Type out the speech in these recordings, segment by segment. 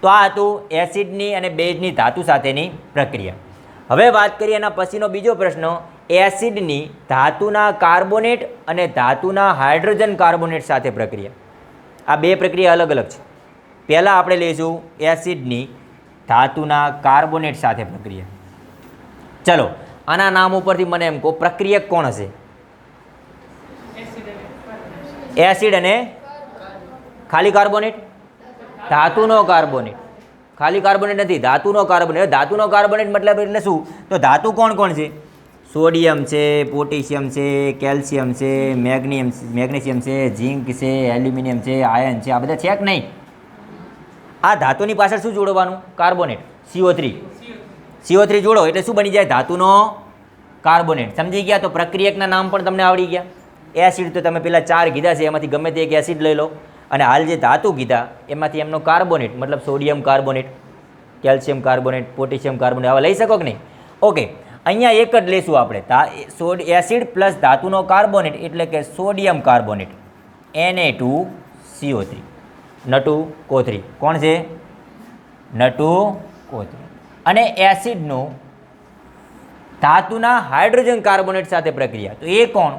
તો આ હતું એસિડની અને બેઝની ધાતુ સાથેની પ્રક્રિયા. હવે વાત કરીએ એના પછીનો બીજો પ્રશ્ન, એસિડની ધાતુના કાર્બોનેટ અને ધાતુના હાઇડ્રોજન કાર્બોનેટ સાથે પ્રક્રિયા. આ બે પ્રક્રિયા અલગ અલગ છે. પહેલાં આપણે લઈશું એસિડની ધાતુના કાર્બોનેટ સાથે પ્રક્રિયા. ચલો આના નામ ઉપરથી મને એમ કહો, પ્રક્રિયક કોણ હશે? એસિડ અને ખાલી કાર્બોનેટ, ધાતુનો કાર્બોનેટ. ખાલી કાર્બોનેટ નથી, ધાતુનો કાર્બોનેટ. ધાતુનો કાર્બોનેટ મતલબ એટલે શું? તો ધાતુ કોણ કોણ છે? સોડિયમ છે, પોટેશિયમ છે, કેલ્શિયમ છે, મેગ્નેશિયમ છે, ઝીંક છે, એલ્યુમિનિયમ છે, આયર્ન છે. આ બધા છે કે નહીં? આ ધાતુની પાછળ શું જોડવાનું? Carbonate, CO3. CO3 જોડો એટલે શું બની જાય? ધાતુનો કાર્બોનેટ. સમજી ગયા? તો પ્રક્રિયકના નામ પણ તમને આવડી ગયા. એસિડ તો તમે પેલા 4 કીધા છે, એમાંથી ગમે તે એક એસિડ લઈ લો, અને હાલ જે ધાતુ કીધા એમાંથી એમનો કાર્બોનેટ મતલબ sodium carbonate, calcium carbonate, potassium carbonate આવા લઈ શકો કે નહીં? ઓકે, અહીંયા એક જ લઈશું આપણે, એસિડ પ્લસ ધાતુનો કાર્બોનેટ એટલે કે સોડિયમ કાર્બોનેટ, Na2CO3. N2CO3 કોણ છે? N2CO3. અને એસિડનું ધાતુના હાઇડ્રોજન કાર્બોનેટ સાથે પ્રક્રિયા, તો એ કોણ?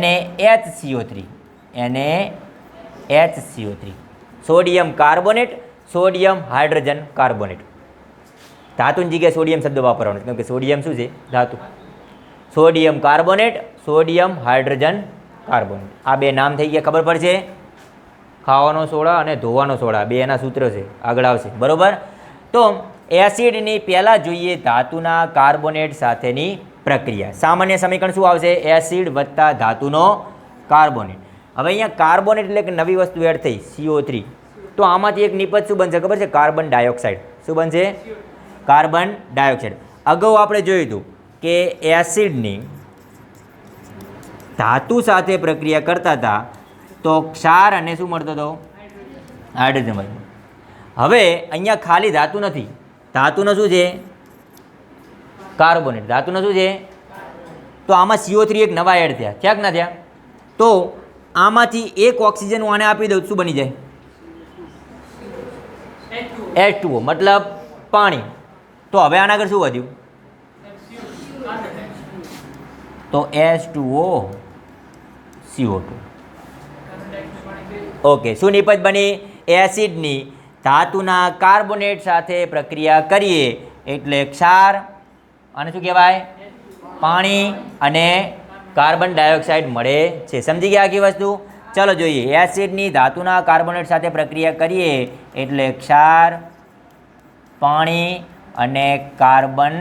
NaHCO3. NaHCO3. Sodium carbonate, sodium hydrogen carbonate. ધાતુની જગ્યાએ સોડિયમ શબ્દ વાપરવાનો કેમ કે સોડિયમ શું છે? ધાતુ. Sodium carbonate, sodium hydrogen carbonate. આ બે નામ થઈ ગયા, ખબર પડશે? ખાવાનો સોડા અને ધોવાનો સોડા, બે એના સૂત્ર છે, આગળ આવશે. બરોબર? તો એસિડની પહેલાં જોઈએ ધાતુના કાર્બોનેટ સાથેની પ્રક્રિયા. સામાન્ય સમીકરણ શું આવશે? એસિડ વત્તા ધાતુનો કાર્બોનેટ. હવે અહીંયા કાર્બોનેટ એટલે કે નવી વસ્તુ એડ થઈ, CO3. તો આમાંથી એક નિપજ શું બનશે ખબર છે? Carbon dioxide. શું બનશે? Carbon dioxide. અગાઉ આપણે જોયું હતું કે એસિડની ધાતુ સાથે પ્રક્રિયા કરતા હતા તો ક્ષાર અને શું મળતો હતો? હાઇડ્રોજન મળતો. હવે અહીંયા ખાલી ધાતુ નથી, ધાતુનો શું છે? કાર્બોનેટ. ધાતુનો શું છે? તો આમાં CO3 એક નવા એડ થયા, થયા કે ના થયા? તો આમાંથી એક ઓક્સિજન હું આને આપી દઉં, શું બની જાય? H2O મતલબ પાણી. તો હવે આના આગળ શું વધ્યું? તો H2O CO2. ઓકે, શું નિપજ બની? એસિડની ધાતુના કાર્બોનેટ સાથે પ્રક્રિયા કરીએ એટલે ક્ષાર અને શું કહેવાય? પાણી અને કાર્બન ડાયોક્સાઇડ મળે છે. સમજી ગયા આખી વસ્તુ? ચાલો જોઈએ. એસિડની ધાતુના કાર્બોનેટ સાથે પ્રક્રિયા કરીએ એટલે ક્ષાર, પાણી અને કાર્બન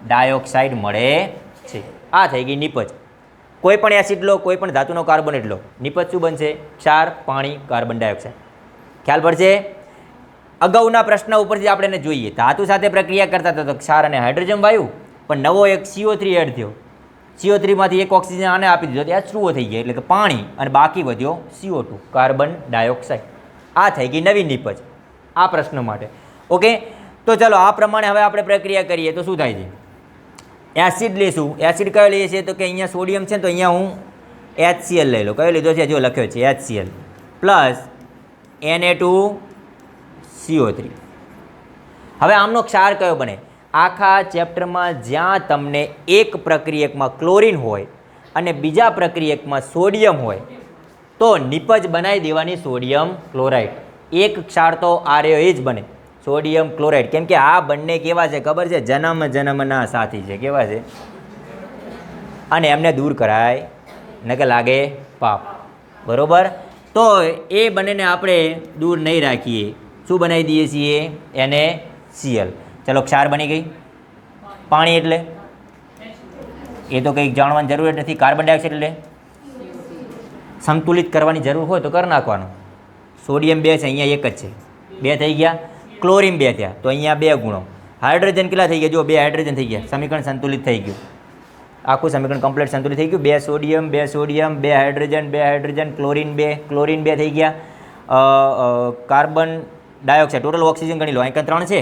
ડાયોક્સાઇડ મળે છે. આ થઈ ગઈ નિપજ. કોઈ પણ એસિડ લો, કોઈ પણ ધાતુનો કાર્બોનેટ લો, નિપજ શું બનશે? ક્ષાર, પાણી, કાર્બન ડાયોક્સાઇડ. ખ્યાલ પડશે? અગાઉના પ્રશ્ન ઉપરથી આપણે એને જોઈએ. ધાતુ સાથે પ્રક્રિયા કરતા હતા તો ક્ષાર અને હાઇડ્રોજન વાયુ, પણ નવો એક CO3 એડ થયો. CO3માંથી એક ઓક્સિજન આને આપી દીધો, H2O થઈ ગયા એટલે કે પાણી, અને બાકી વધ્યો CO2 કાર્બન ડાયોક્સાઇડ. આ થઈ ગઈ નવી નિપજ આ પ્રશ્ન માટે. ઓકે, તો ચલો આ પ્રમાણે હવે આપણે પ્રક્રિયા કરીએ તો શું થાય છે? એસિડ લઈશું. એસિડ કયો લઈએ છીએ? તો કે અહીંયા સોડિયમ છે તો અહીંયા હું HCl લઈ લો. કયો લીધો છે? જો લખ્યો છે HCl પ્લસ Na2CO3. હવે આમનો ક્ષાર કયો બને? આખા ચેપ્ટરમાં જ્યાં તમને એક પ્રક્રિયકમાં ક્લોરિન હોય અને બીજા પ્રક્રિયકમાં સોડિયમ હોય તો નિપજ બનાવી દેવાની સોડિયમ ક્લોરાઇડ. એક ક્ષાર તો આ રહ્યો એ જ બને, સોડિયમ ક્લોરાઇડ. કેમ કે આ બંને કેવા છે ખબર છે? જન્મ જન્મના સાથી છે. કેવા છે? અને એમને દૂર કરાય ન કે લાગે પાપ. બરોબર? તો એ બંનેને આપણે દૂર નહીં રાખીએ, શું બનાવી દઈએ છીએ? NaCl. ચલો ક્ષાર બની ગઈ. પાણી એટલે એ તો કંઈક જાણવાની જરૂર જ નથી. કાર્બન ડાયોક્સાઇડ એટલે સંતુલિત કરવાની જરૂર હોય તો કરી નાખવાનું. સોડિયમ 2 છે, અહીંયા 1 જ છે, 2 થઈ ગયા. ક્લોરિન 2 થયા તો અહીંયા 2 ગુણો. હાઇડ્રોજન કેટલા થઈ ગયા? જો 2 હાઇડ્રોજન થઈ ગયા. સમીકરણ સંતુલિત થઈ ગયું. આખું સમીકરણ કમ્પ્લીટ સંતુલિત થઈ ગયું. 2 sodium, 2 sodium, 2 hydrogen, 2 hydrogen, chlorine 2 થઈ ગયા. કાર્બન ડાયોક્સાઇડ ટોટલ ઓક્સિજન ગણી લો, અહીં 3 છે,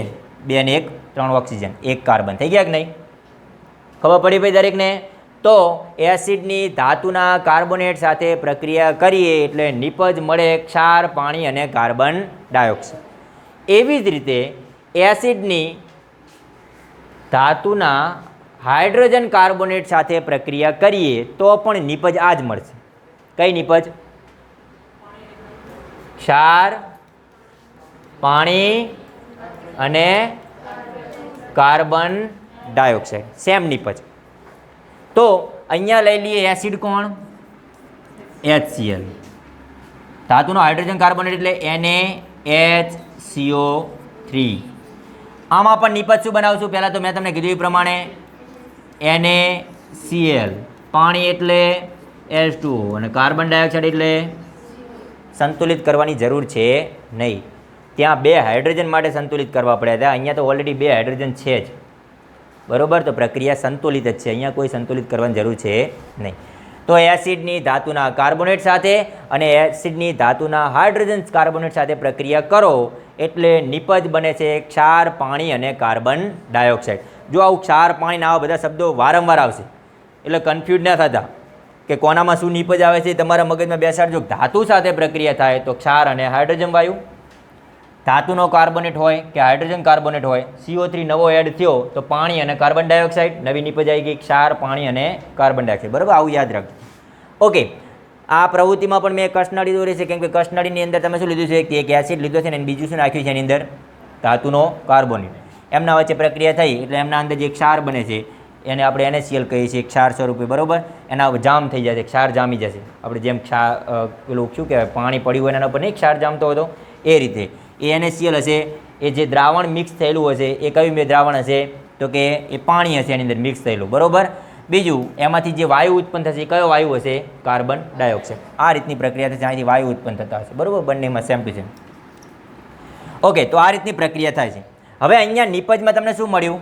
2 અને 1 3 ઓક્સિજન, 1 કાર્બન થઈ ગયા કે નહીં? ખબર પડી ભાઈ દરેકને? તો એસિડની ધાતુના કાર્બોનેટ સાથે પ્રક્રિયા કરીએ એટલે નિપજ મળે ક્ષાર, પાણી અને કાર્બન ડાયોક્સાઇડ. એવી જ રીતે એસિડની ધાતુના હાઇડ્રોજન કાર્બોનેટ સાથે પ્રક્રિયા કરીએ તો પણ નિપજ આ જ મળશે. કઈ નિપજ? ક્ષાર, પાણી અને કાર્બન ડાયોક્સાઇડ, સેમ નિપજ. તો અહીંયા લઈ લઈએ એસિડ કોણ? HCl. ધાતુનો હાઇડ્રોજન કાર્બોનેટ એટલે NaHCO3. આમાં પણ નિપજ શું બનાવશું? પહેલાં તો મેં તમને કીધું એ પ્રમાણે NaCl, પાણી એટલે H2O અને કાર્બન ડાયોક્સાઇડ એટલે સંતુલિત કરવાની જરૂર છે નહીં. ત્યાં 2 હાઇડ્રોજન માટે સંતુલિત કરવા પડ્યા હતા, અહીંયા તો ઓલરેડી 2 હાઇડ્રોજન છે જ, બરાબર. તો પ્રક્રિયા સંતુલિત જ છે, અહીંયા કોઈ સંતુલિત કરવાની જરૂર છે નહીં. તો એસિડની ધાતુના કાર્બોનેટ સાથે અને એસિડની ધાતુના હાઇડ્રોજન કાર્બોનેટ સાથે પ્રક્રિયા કરો એટલે નિપજ બને છે ક્ષાર, પાણી અને કાર્બન ડાયોક્સાઇડ. જો આવું ક્ષાર, પાણી આવા બધા શબ્દો વારંવાર આવશે એટલે કન્ફ્યુઝ ના થતા કે કોનામાં શું નિપજ આવે છે. તમારા મગજમાં બેસાડજો. ધાતુ સાથે પ્રક્રિયા થાય તો ક્ષાર અને હાઇડ્રોજન વાયુ, ધાતુનો કાર્બોનેટ હોય કે હાઇડ્રોજન કાર્બોનેટ હોય, CO3 નવો એડ થયો તો પાણી અને કાર્બન ડાયોક્સાઇડ, નવી નિપજ આવી ગઈ ક્ષાર, પાણી અને કાર્બન ડાયોક્સાઇડ, બરાબર. આવું યાદ રાખજો. ઓકે, આ પ્રવૃત્તિમાં પણ મેં કસનળી દોરી છે, કેમ કે કસનળીની અંદર તમે શું લીધું છે? એક એસિડ લીધો છે ને બીજું શું નાખ્યું છે એની અંદર? ધાતુનો કાર્બોનેટ. એમના વચ્ચે પ્રક્રિયા થઈ એટલે એમના અંદર જે ક્ષાર બને છે એને આપણે NaCl કહીએ છીએ, ક્ષાર સ્વરૂપે, બરાબર. એના જામ થઈ જશે, ક્ષાર જામી જશે. આપણે જેમ પેલું શું કહેવાય, પાણી પડ્યું હોય એના ઉપર નહીં ક્ષાર જામતો હતો, એ રીતે એ NaCl હશે. એ જે દ્રાવણ મિક્સ થયેલું હશે એ કયું દ્રાવણ હશે? તો કે એ પાણી હશે એની અંદર મિક્સ થયેલું, બરાબર. બીજું એમાંથી જે વાયુ ઉત્પન્ન થશે એ કયો વાયુ હશે? Carbon dioxide. આ રીતની પ્રક્રિયા થશે, અહીંથી વાયુ ઉત્પન્ન થતા હશે, બરાબર. બંનેમાં સેમ ટુ સેમ. ઓકે, તો આ રીતની પ્રક્રિયા થાય છે. હવે અહીંયા નિપજમાં તમને શું મળ્યું?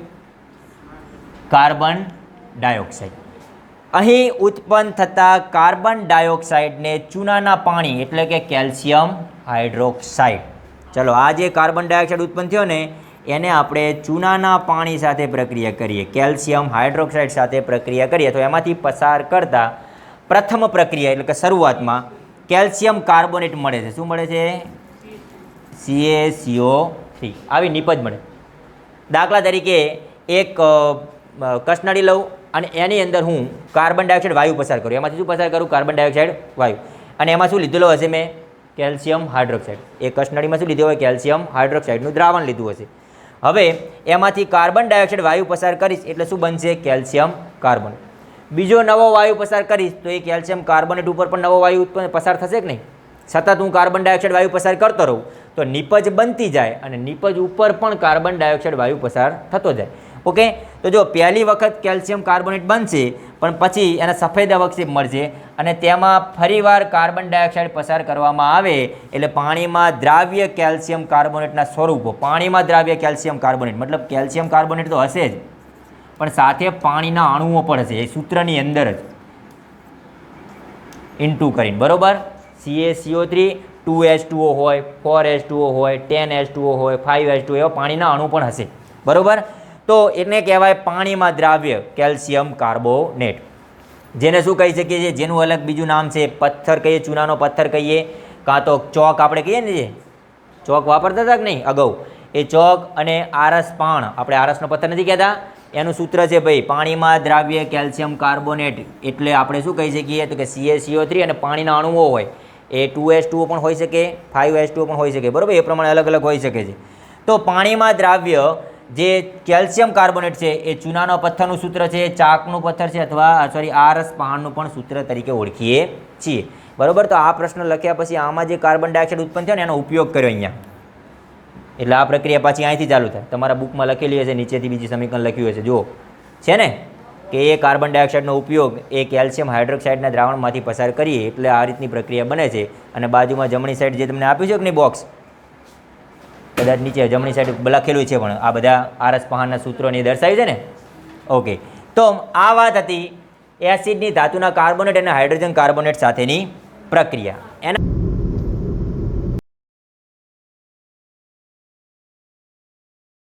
Carbon dioxide. અહીં ઉત્પન્ન થતા કાર્બન ડાયોક્સાઇડને ચૂનાના પાણી એટલે કે કેલ્શિયમ હાઇડ્રોક્સાઇડ. ચલો, આ જે કાર્બન ડાયોક્સાઇડ ઉત્પન્ન થયો ને એને આપણે ચૂનાના પાણી સાથે પ્રક્રિયા કરીએ, કેલ્શિયમ હાઇડ્રોક્સાઇડ સાથે પ્રક્રિયા કરીએ તો એમાંથી પસાર કરતા પ્રથમ પ્રક્રિયા એટલે કે શરૂઆતમાં કેલ્શિયમ કાર્બોનેટ મળે છે. શું મળે છે? CaCO3. આવી નિપજ મળે. દાખલા તરીકે એક કસનળી લઉં અને એની અંદર હું કાર્બન ડાયોક્સાઇડ વાયુ પસાર કરું. એમાંથી શું પસાર કરું? કાર્બન ડાયોક્સાઇડ વાયુ. અને એમાં શું લીધેલો હશે મેં? Calcium hydroxide. એ કસનળીમાં શું લીધું હોય? કેલ્શિયમ હાઇડ્રોક્સાઇડનું દ્રાવણ લીધું હશે. હવે એમાંથી કાર્બન ડાયોક્સાઇડ વાયુ પસાર કરીશ એટલે શું બનશે? Calcium carbonate. બીજો નવો વાયુ પસાર કરીશ તો એ કેલ્શિયમ કાર્બોનેટ ઉપર પણ નવો વાયુ પસાર થશે કે નહીં? સતત હું કાર્બન ડાયોક્સાઇડ વાયુ પસાર કરતો રહું તો નિપજ બનતી જાય અને નિપજ ઉપર પણ કાર્બન ડાયોક્સાઇડ વાયુ પસાર થતો જાય. ઓકે, તો જો પહેલી વખત કેલ્શિયમ કાર્બોનેટ બનશે પણ પછી એના સફેદ અવક્ષેપ મળશે અને તેમાં ફરીવાર કાર્બન ડાયોક્સાઇડ પસાર કરવામાં આવે એટલે પાણીમાં દ્રાવ્ય કેલ્શિયમ કાર્બોનેટના સ્વરૂપો, પાણીમાં દ્રાવ્ય કેલ્શિયમ કાર્બોનેટ મતલબ કેલ્શિયમ કાર્બોનેટ તો હશે જ પણ સાથે પાણીના અણુઓ પણ હશે, એ સૂત્રની અંદર જ ઇન્ટુ કરીને, બરાબર. CaCO3 2H2O હોય, 4H2O હોય, 10H2O હોય, 5H2O એવા પાણીના અણુ પણ હશે, બરાબર. તો એને કહેવાય પાણીમાં દ્રાવ્ય કેલ્શિયમ કાર્બોનેટ, જેને શું કહી શકીએ છીએ? જેનું અલગ બીજું નામ છે પથ્થર કહીએ, ચૂનાનો પથ્થર કહીએ, કાં તો ચોક આપણે કહીએ ને, જે ચોક વાપરતા હતા કે નહીં અગાઉ, એ ચોક અને આરસ પાણ, આપણે આરસનો પથ્થર નથી કહેતા, એનું સૂત્ર છે ભાઈ પાણીમાં દ્રાવ્ય કેલ્શિયમ કાર્બોનેટ. એટલે આપણે શું કહી શકીએ? તો કે CaCO3 અને પાણીના અણુઓ હોય એ 2H2O પણ હોઈ શકે, 5H2O પણ હોઈ શકે, બરાબર. એ પ્રમાણે અલગ અલગ હોઈ શકે છે. તો પાણીમાં દ્રાવ્ય જે કેલ્શિયમ કાર્બોનેટ છે એ ચૂનાનો પથ્થરનું સૂત્ર છે, ચાકનું પથ્થર છે અથવા આરસ પાણનું પણ સૂત્ર તરીકે ઓળખીએ છીએ, બરાબર. તો આ પ્રશ્ન લખ્યા પછી આમાં જે કાર્બન ડાયોક્સાઇડ ઉત્પન્ન થયો ને એનો ઉપયોગ કર્યો અહીંયા, એટલે આ પ્રક્રિયા પાછી અહીંથી ચાલુ થાય. તમારા બુકમાં લખેલી હશે, નીચેથી બીજી સમીકરણ લખ્યું હશે, જુઓ છે ને કે એ કાર્બન ડાયોક્સાઇડનો ઉપયોગ એ કેલ્શિયમ હાઇડ્રોક્સાઇડના દ્રાવણમાંથી પસાર કરીએ એટલે આ રીતની પ્રક્રિયા બને છે. અને બાજુમાં જમણી સાઈડ જે તમને આપ્યું છે કે નહીં બોક્સ, કદાચ નીચે જમણી સાઈડ લખેલું છે પણ આ બધા આરસ પહાણના સૂત્રોની દર્શાવી છે ને. ઓકે, તો આ વાત હતી એસિડની ધાતુના કાર્બોનેટ અને હાઇડ્રોજન કાર્બોનેટ સાથેની પ્રક્રિયા. એના